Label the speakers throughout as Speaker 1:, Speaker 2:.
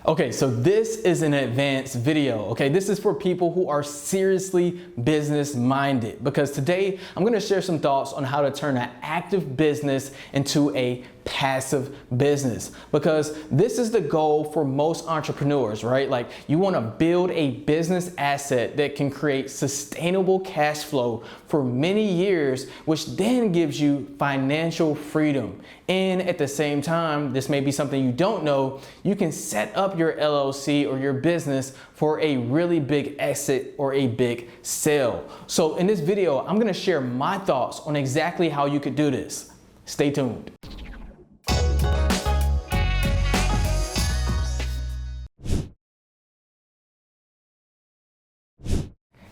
Speaker 1: Okay, so this is an advanced video, okay? This is for people who are seriously business minded, because today I'm gonna share some thoughts on how to turn an active business into a passive business, because this is the goal for most entrepreneurs, right? Like, you want to build a business asset that can create sustainable cash flow for many years, which then gives you financial freedom. And at the same time, this may be something you don't know, you can set up your LLC or your business for a really big exit or a big sale. So in this video, I'm going to share my thoughts on exactly how you could do this. Stay tuned.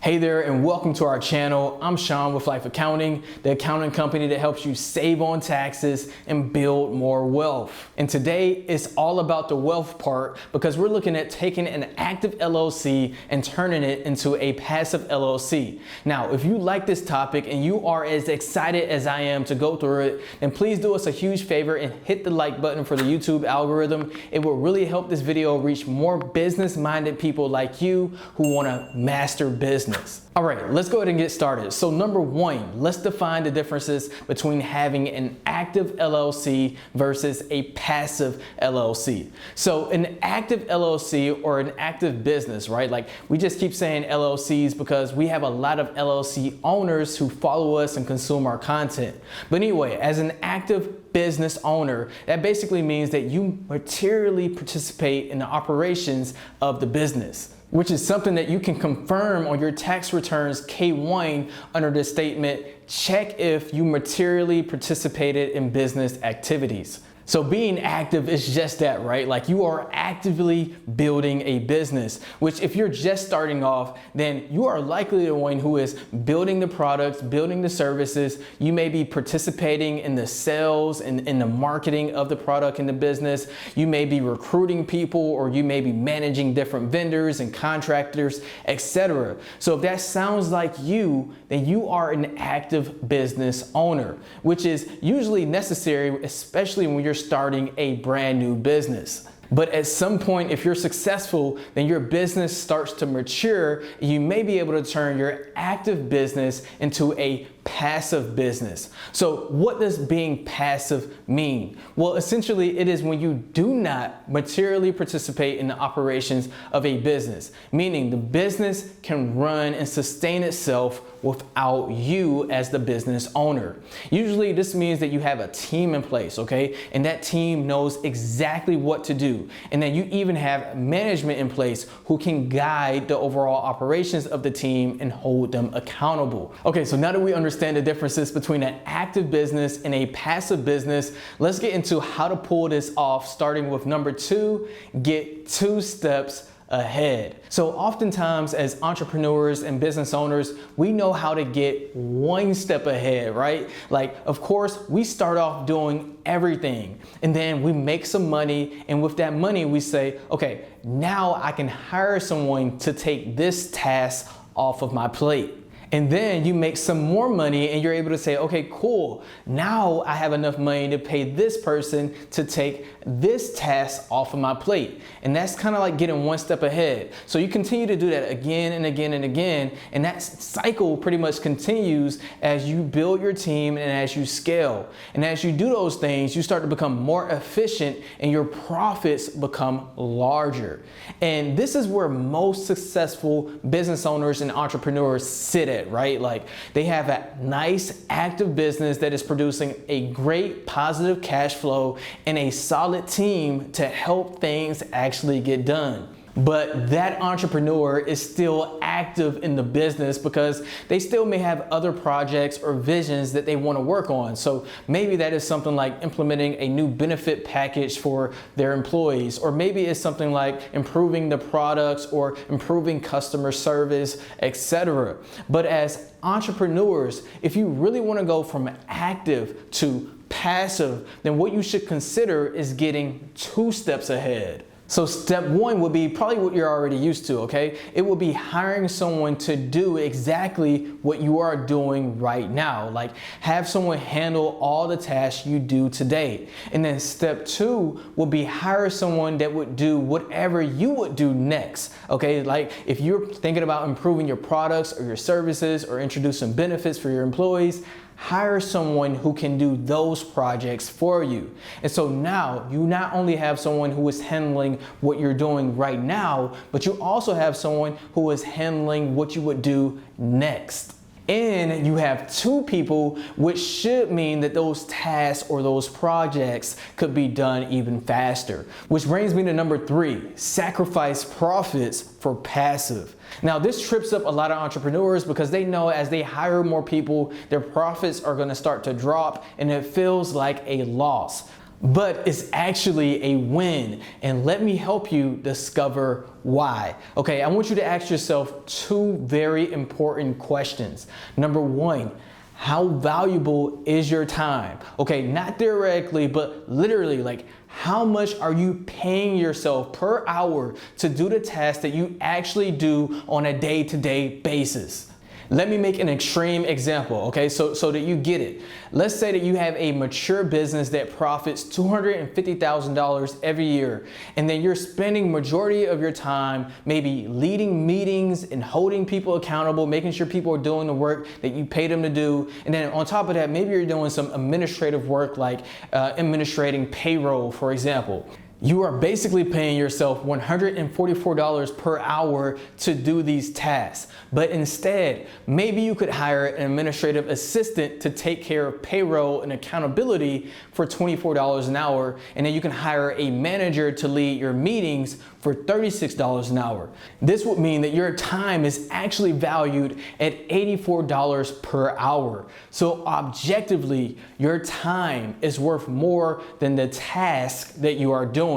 Speaker 1: Hey there, and welcome to our channel. I'm Sean with Life Accounting, the accounting company that helps you save on taxes and build more wealth. And today it's all about the wealth part, because we're looking at taking an active LLC and turning it into a passive LLC. Now, if you like this topic and you are as excited as I am to go through it, then please do us a huge favor and hit the like button for the YouTube algorithm. It will really help this video reach more business-minded people like you who want to master business. All right, let's go ahead and get started. So number one, let's define the differences between having an active LLC versus a passive LLC. So an active LLC or an active business, right? Like, we just keep saying LLCs because we have a lot of LLC owners who follow us and consume our content. But anyway, as an active business owner, that basically means that you materially participate in the operations of the business, which is something that you can confirm on your tax returns K1 under the statement, check if you materially participated in business activities. So being active is just that, right? Like, you are actively building a business, which if you're just starting off, then you are likely the one who is building the products, building the services. You may be participating in the sales and in the marketing of the product in the business. You may be recruiting people, or you may be managing different vendors and contractors, etc. So if that sounds like you, then you are an active business owner, which is usually necessary, especially when you're starting a brand new business. But at some point, if you're successful, then your business starts to mature, and you may be able to turn your active business into a passive business. So what does being passive mean? Well, essentially, it is when you do not materially participate in the operations of a business, meaning the business can run and sustain itself without you as the business owner. Usually this means that you have a team in place, okay? And that team knows exactly what to do. And then you even have management in place who can guide the overall operations of the team and hold them accountable. Okay, so now that we understand the differences between an active business and a passive business, let's get into how to pull this off, starting with number two, get 2 steps ahead. So oftentimes as entrepreneurs and business owners, we know how to get 1 step ahead, right? Like, of course, we start off doing everything, and then we make some money, and with that money we say, okay, now I can hire someone to take this task off of my plate. And then you make some more money and you're able to say, okay, cool, now I have enough money to pay this person to take this task off of my plate. And that's kind of like getting 1 step ahead. So you continue to do that again and again and again. And that cycle pretty much continues as you build your team and as you scale. And as you do those things, you start to become more efficient and your profits become larger. And this is where most successful business owners and entrepreneurs sit at, right? Like, they have a nice active business that is producing a great positive cash flow and a solid team to help things actually get done. But that entrepreneur is still active in the business because they still may have other projects or visions that they want to work on. So maybe that is something like implementing a new benefit package for their employees, or maybe it's something like improving the products or improving customer service, etc. But as entrepreneurs, if you really want to go from active to passive, then what you should consider is getting 2 steps ahead. So step one would be probably what you're already used to, okay? It would be hiring someone to do exactly what you are doing right now. Like have someone handle all the tasks you do today. And then step two would be hire someone that would do whatever you would do next, okay? Like if you're thinking about improving your products or your services or introducing benefits for your employees, hire someone who can do those projects for you. And so now you not only have someone who is handling what you're doing right now, but you also have someone who is handling what you would do next. And you have two people, which should mean that those tasks or those projects could be done even faster. Which brings me to number three, sacrifice profits for passive. Now this trips up a lot of entrepreneurs because they know as they hire more people, their profits are gonna start to drop and it feels like a loss. But it's actually a win. And let me help you discover why. Okay, I want you to ask yourself two very important questions. Number one, how valuable is your time? Okay, not theoretically, but literally, like how much are you paying yourself per hour to do the tasks that you actually do on a day-to-day basis? Let me make an extreme example, okay, so that you get it. Let's say that you have a mature business that profits $250,000 every year, and then you're spending majority of your time maybe leading meetings and holding people accountable, making sure people are doing the work that you pay them to do. And then on top of that, maybe you're doing some administrative work like administrating payroll, for example. You are basically paying yourself $144 per hour to do these tasks. But instead, maybe you could hire an administrative assistant to take care of payroll and accountability for $24 an hour. And then you can hire a manager to lead your meetings for $36 an hour. This would mean that your time is actually valued at $84 per hour. So objectively, your time is worth more than the task that you are doing.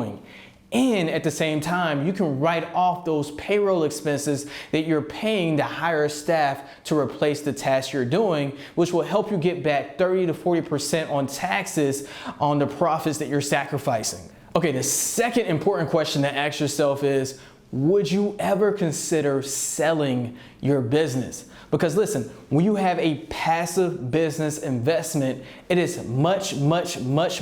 Speaker 1: And at the same time, you can write off those payroll expenses that you're paying to hire staff to replace the tasks you're doing, which will help you get back 30 to 40% on taxes on the profits that you're sacrificing. Okay, the second important question to ask yourself is, would you ever consider selling your business? Because listen, when you have a passive business investment, it is much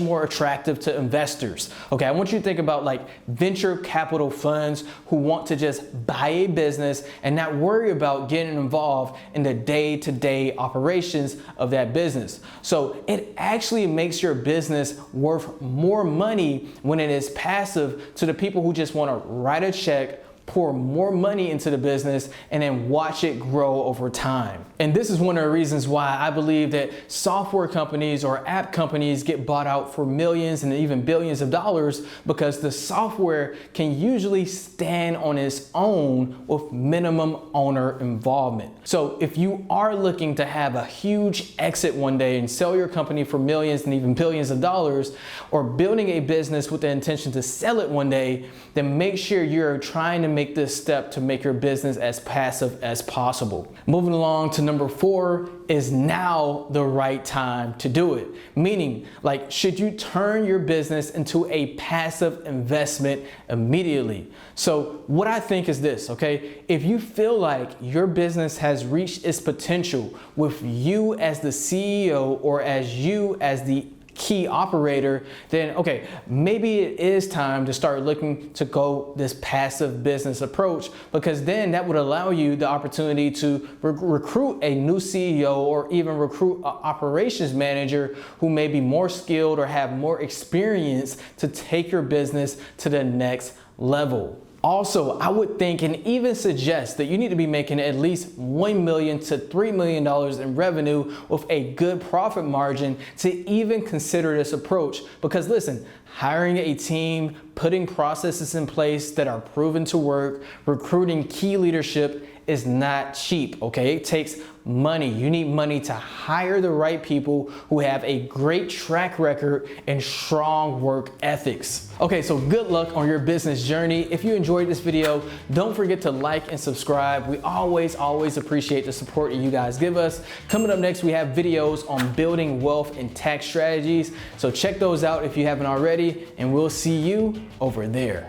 Speaker 1: more attractive to investors. Okay, I want you to think about like venture capital funds who want to just buy a business and not worry about getting involved in the day-to-day operations of that business. So it actually makes your business worth more money when it is passive to the people who just want to write a check, pour more money into the business, and then watch it grow over time. And this is one of the reasons why I believe that software companies or app companies get bought out for millions and even billions of dollars, because the software can usually stand on its own with minimum owner involvement. So if you are looking to have a huge exit one day and sell your company for millions and even billions of dollars, or building a business with the intention to sell it one day, then make sure you're trying to make this step to make your business as passive as possible. Moving along to number four, is now the right time to do it? Meaning, like, should you turn your business into a passive investment immediately? So what I think is this, okay? If you feel like your business has reached its potential with you as the CEO or as you as the key operator, then okay, maybe it is time to start looking to go this passive business approach, because then that would allow you the opportunity to recruit a new CEO or even recruit an operations manager who may be more skilled or have more experience to take your business to the next level. Also, I would think and even suggest that you need to be making at least $1 million to $3 million in revenue with a good profit margin to even consider this approach. Because listen, hiring a team, putting processes in place that are proven to work, recruiting key leadership is not cheap, okay? It takes money. You need money to hire the right people who have a great track record and strong work ethics. Okay, so good luck on your business journey. If you enjoyed this video, don't forget to like and subscribe. We always appreciate the support that you guys give us. Coming up next, we have videos on building wealth and tax strategies. So check those out if you haven't already, and we'll see you over there.